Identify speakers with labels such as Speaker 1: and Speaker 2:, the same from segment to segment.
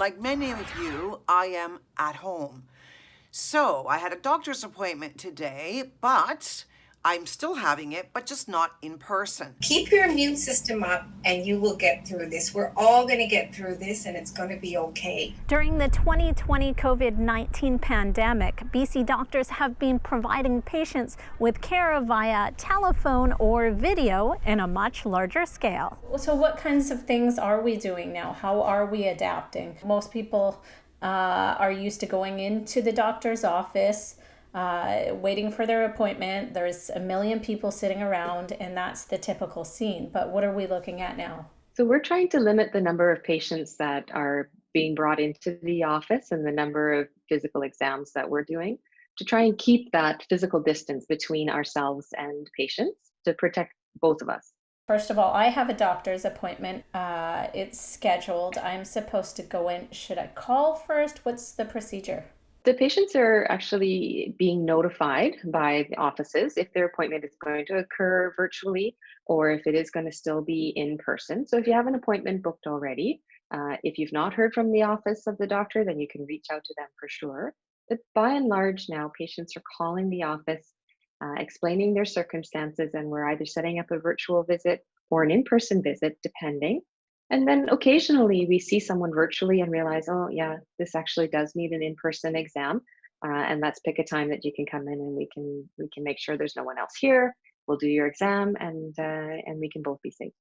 Speaker 1: like many of you, I am at home. So I had a doctor's appointment today, but I'm still having it, but just not in person.
Speaker 2: Keep your immune system up and you will get through this. We're all going to get through this and it's going to be okay.
Speaker 3: During the 2020 COVID-19 pandemic, BC doctors have been providing patients with care via telephone or video in a much larger scale.
Speaker 4: So what kinds of things are we doing now? How are we adapting? Most people are used to going into the doctor's office, waiting for their appointment. There's a million people sitting around, and that's the typical scene. But what are we looking at now?
Speaker 5: So we're trying to limit the number of patients that are being brought into the office and the number of physical exams that we're doing to try and keep that physical distance between ourselves and patients to protect both of us.
Speaker 4: First of all, I have a doctor's appointment. It's scheduled. I'm supposed to go in. Should I call first? What's the procedure?
Speaker 5: The patients are actually being notified by the offices if their appointment is going to occur virtually or if it is going to still be in person. So if you have an appointment booked already, if you've not heard from the office of the doctor, then you can reach out to them for sure. But by and large now, patients are calling the office, explaining their circumstances, and we're either setting up a virtual visit or an in-person visit, depending. And then occasionally we see someone virtually and realize, oh yeah, this actually does need an in-person exam. And let's pick a time that you can come in and we can make sure there's no one else here. We'll do your exam and we can both be safe.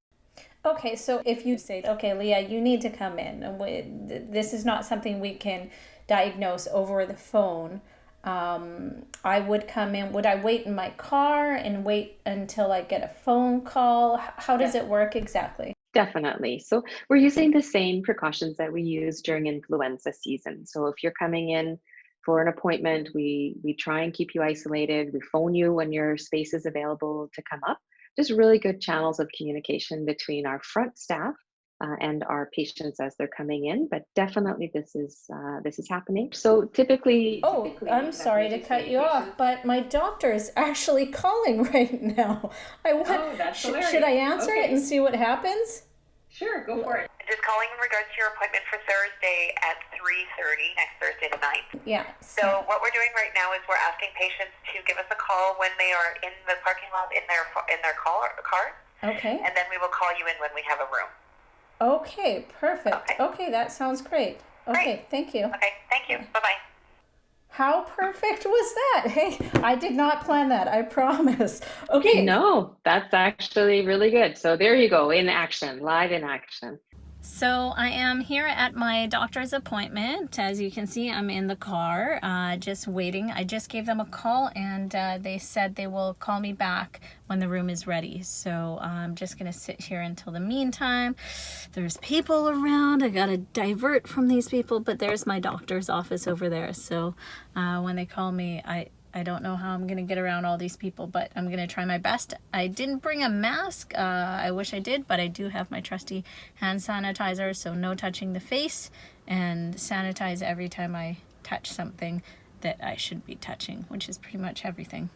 Speaker 4: Okay, so if you say, okay, Leah, you need to come in, and this is not something we can diagnose over the phone, I would come in. Would I wait in my car and wait until I get a phone call? How does it work exactly?
Speaker 5: Definitely. So we're using the same precautions that we use during influenza season. So if you're coming in for an appointment, we try and keep you isolated. We phone you when your space is available to come up. Just really good channels of communication between our front staff and our patients as they're coming in. But definitely this is happening. So typically...
Speaker 4: I'm sorry to cut you off, but my doctor is actually calling right now.
Speaker 5: That's hilarious.
Speaker 4: Should I answer it and see what happens?
Speaker 5: Sure, go for it.
Speaker 6: Just calling in regards to your appointment for Thursday at 3:30, next Thursday the 9th.
Speaker 4: Yeah.
Speaker 6: So what we're doing right now is we're asking patients to give us a call when they are in the parking lot in their car.
Speaker 4: Okay.
Speaker 6: And then we will call you in when we have a room.
Speaker 4: Okay, perfect. Okay, that sounds great. Okay, thank you.
Speaker 6: Okay, thank you. Bye-bye.
Speaker 4: How perfect was that? Hey, I did not plan that, I promise. Okay.
Speaker 5: No, that's actually really good. So there you go, in action, live in action.
Speaker 3: So I am here at my doctor's appointment. As you can see, I'm in the car, just waiting. I just gave them a call and they said they will call me back when the room is ready. So I'm just gonna sit here until the meantime. There's people around. I gotta divert from these people, but there's my doctor's office over there. So when they call me, I don't know how I'm going to get around all these people, but I'm going to try my best. I didn't bring a mask. I wish I did, but I do have my trusty hand sanitizer, so no touching the face, and sanitize every time I touch something that I should be touching, which is pretty much everything.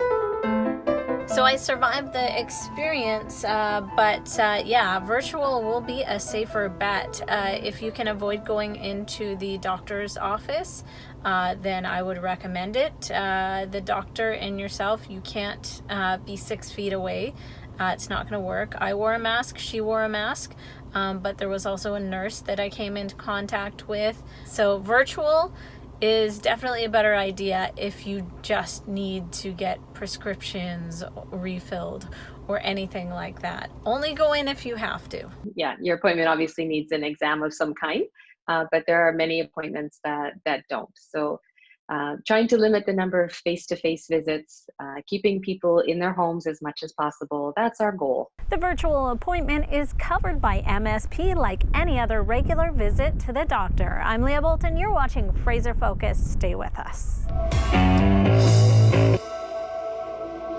Speaker 3: So I survived the experience, but yeah, virtual will be a safer bet. If you can avoid going into the doctor's office, then I would recommend it. The doctor and yourself, you can't be 6 feet away. It's not going to work. I wore a mask, she wore a mask, but there was also a nurse that I came into contact with. So virtual is definitely a better idea if you just need to get prescriptions refilled or anything like that. Only go in if you have to.
Speaker 5: Yeah, your appointment obviously needs an exam of some kind, but there are many appointments that don't. So trying to limit the number of face-to-face visits, keeping people in their homes as much as possible, that's our goal.
Speaker 3: The virtual appointment is covered by MSP like any other regular visit to the doctor. I'm Leah Bolton. You're watching Fraser Focus. Stay with us.